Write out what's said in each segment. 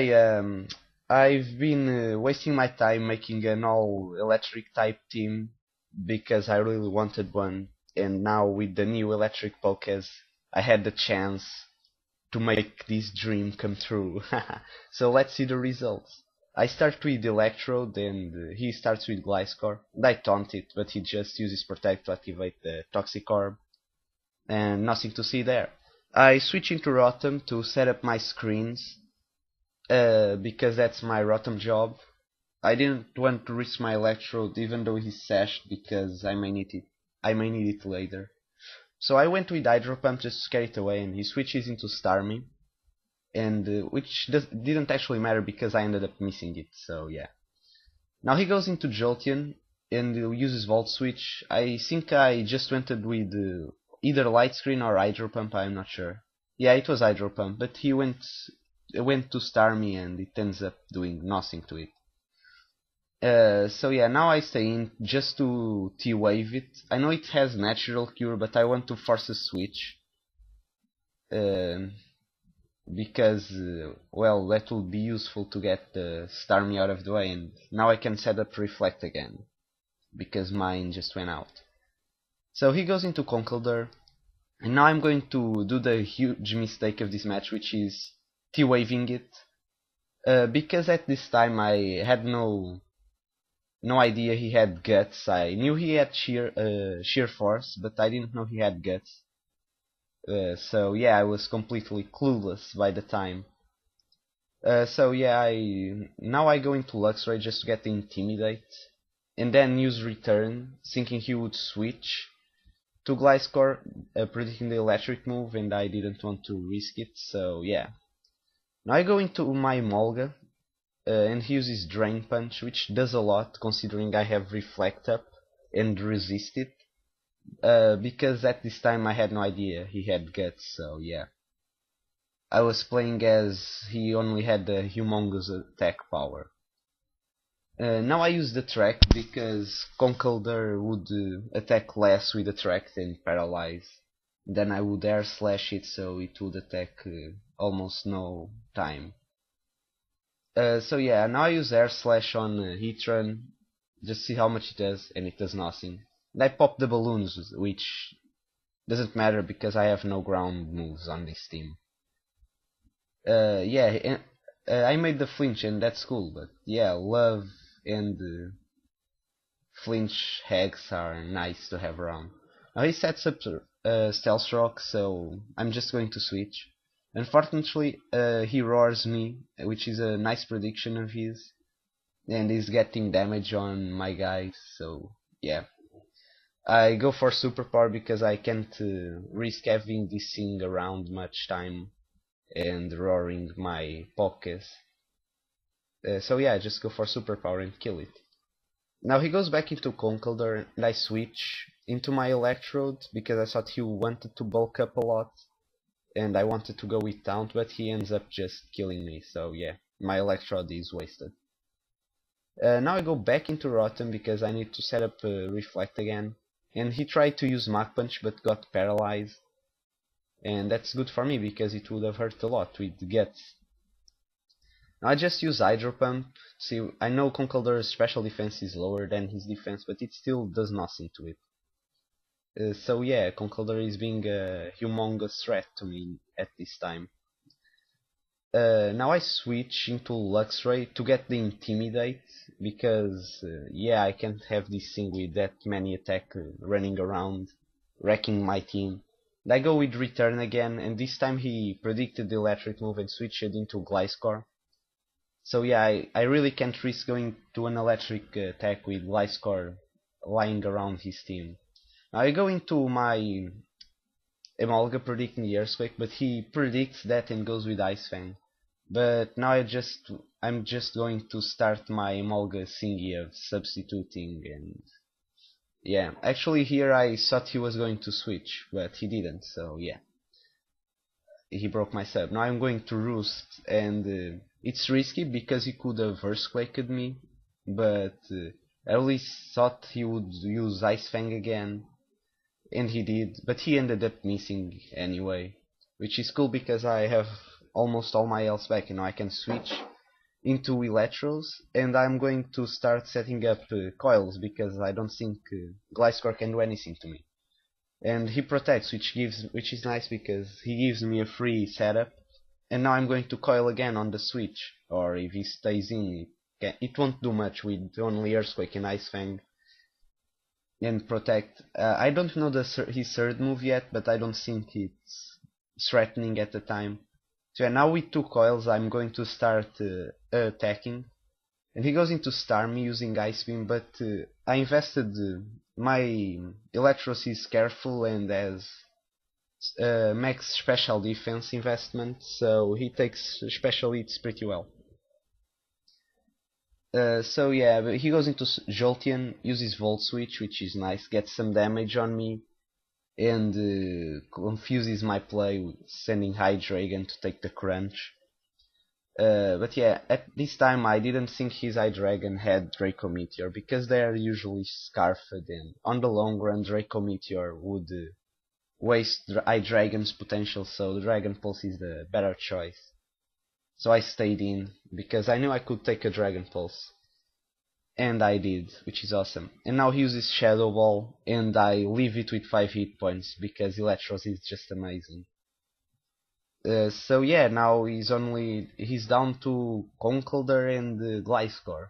Hey, I've been wasting my time making an all electric type team because I really wanted one, and now with the new electric pokés, I had the chance to make this dream come true. So let's see the results. I start with Electrode and he starts with Gliscor. I taunt it, but he just uses Protect to activate the Toxic Orb, and nothing to see there. I switch into Rotom to set up my screens because that's my Rotom job. I didn't want to risk my Electrode even though he's sashed because I may need it. I may need it later. So I went with Hydro Pump just to scare it away, and he switches into Starmie, and which didn't actually matter because I ended up missing it. So yeah. Now he goes into Jolteon and uses Volt Switch. I think I just went with either Light Screen or Hydro Pump. I'm not sure. Yeah, it was Hydro Pump, but he went to Starmie and it ends up doing nothing to it. So yeah, now I stay in just to T-Wave it. I know it has Natural Cure, but I want to force a switch. Because, well, that will be useful to get the Starmie out of the way, and now I can set up Reflect again, because mine just went out. So he goes into Conkeldurr, and now I'm going to do the huge mistake of this match, which is T-Waving it. Because at this time I had no idea he had Guts. I knew he had sheer Force, but I didn't know he had Guts. So yeah, I was completely clueless by the time. So yeah, now I go into Luxray just to get the Intimidate, and then use Return, thinking he would switch to Gliscor, predicting the electric move, and I didn't want to risk it, so yeah. Now I go into my Molga, and he uses Drain Punch, which does a lot considering I have Reflect up and Resist it. Because at this time I had no idea he had Guts, so yeah. I was playing as he only had the humongous attack power. Now I use the Track because Conkeldurr would attack less with the Track than Paralyze. Then I would Air Slash it so it would attack almost no time. So yeah, now I use Air Slash on Heatran, just see how much it does, and it does nothing. And I pop the balloons, which doesn't matter because I have no ground moves on this team. Yeah, I made the flinch and that's cool, but yeah, Love and flinch hags are nice to have around. Now he sets up Stealth Rock, so I'm just going to switch. Unfortunately, he roars me, which is a nice prediction of his, and he's getting damage on my guys, so yeah. I go for Superpower because I can't risk having this thing around much time and roaring my Pokés. So yeah, I just go for Superpower and kill it. Now he goes back into Conkeldurr and I switch into my Electrode because I thought he wanted to bulk up a lot and I wanted to go with Taunt, but he ends up just killing me, so yeah, my Electrode is wasted. Now I go back into Rotom because I need to set up Reflect again. And he tried to use Mach Punch but got paralyzed. And that's good for me because it would have hurt a lot with Guts. Now I just use Hydro Pump. See, I know Conkeldurr's special defense is lower than his defense, but it still does nothing to it. So yeah, Conkeldurr is being a humongous threat to me at this time. Now I switch into Luxray to get the Intimidate, because yeah, I can't have this thing with that many attack running around, wrecking my team. And I go with Return again, and this time he predicted the electric move and switched it into Gliscor. So yeah, I really can't risk going to an electric attack with Gliscor lying around his team. Now I go into my Emolga predicting the Earthquake, but he predicts that and goes with Ice Fang. But now I'm just going to start my Emolga thingy of substituting, and yeah, actually here I thought he was going to switch, but he didn't, so yeah. He broke my sub. Now I'm going to Roost, and it's risky because he could have Earthquaked me, but I really thought he would use Ice Fang again, and he did, but he ended up missing anyway, which is cool because I have almost all my health back and now I can switch into Electros, and I'm going to start setting up coils because I don't think Gliscor can do anything to me. And he protects, which is nice because he gives me a free setup. And now I'm going to coil again on the switch, or if he stays in, it won't do much with only Earthquake and Ice Fang and protect. I don't know his third move yet, but I don't think it's threatening at the time. So yeah, now with 2 coils I'm going to start attacking. And he goes into Star me using Ice Beam, but I invested my Electros is careful and has max special defense investment, so he takes special hits pretty well. So yeah, but he goes into Jolteon, uses Volt Switch, which is nice, gets some damage on me, and confuses my play, sending Hydreigon to take the crunch. But yeah, at this time I didn't think his Hydreigon had Draco Meteor, because they are usually scarfed, and on the long run Draco Meteor would waste Hydreigon's potential, so the Dragon Pulse is the better choice. So I stayed in, because I knew I could take a Dragon Pulse. And I did, which is awesome. And now he uses Shadow Ball, and I leave it with 5 hit points, because Electros is just amazing. So yeah, now he's down to Conkeldurr and Gliscor.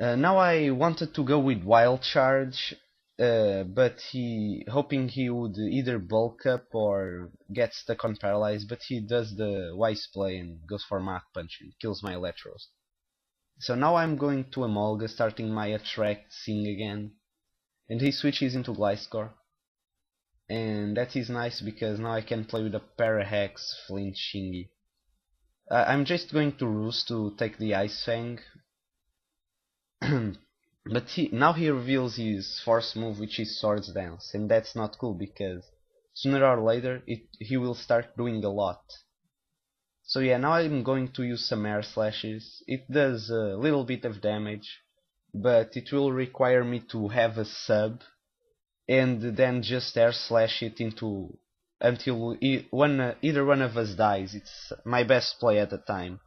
Now I wanted to go with Wild Charge, but hoping he would either bulk up or get stuck on Paralyze, but he does the wise play and goes for Mach Punch and kills my Electros. So now I'm going to Emolga, starting my Attract Sing again, and he switches into Gliscor. And that is nice because now I can play with a Parahex Flinch Shingy. I'm just going to Roost to take the Ice Fang. But now he reveals his force move, which is Swords Dance, and that's not cool because sooner or later he will start doing a lot. So yeah, now I'm going to use some Air Slashes. It does a little bit of damage, but it will require me to have a sub and then just Air Slash it into until either one of us dies. It's my best play at the time.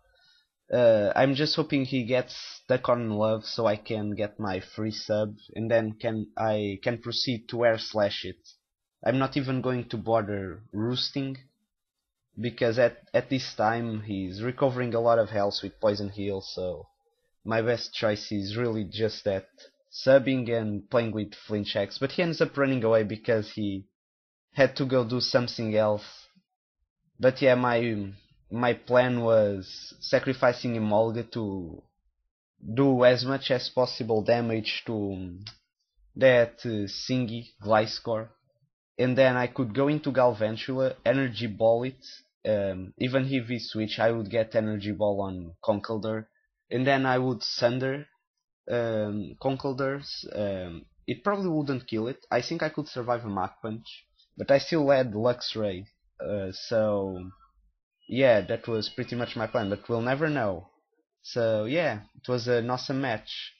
I'm just hoping he gets stuck on Love so I can get my free sub, and then I can proceed to Air Slash it. I'm not even going to bother roosting, because at this time he's recovering a lot of health with Poison Heal, so my best choice is really just that, subbing and playing with Flinch X. But he ends up running away because he had to go do something else. But yeah, my plan was sacrificing Emolga to do as much as possible damage to that Singy Gliscor, and then I could go into Galvantula, Energy Ball it, even if he switch I would get Energy Ball on Conkeldurr, and then I would Sunder Conkeldurr's. It probably wouldn't kill it. I think I could survive a Mach Punch, but I still had Luxray, so yeah, that was pretty much my plan, but we'll never know. So yeah, it was an awesome match.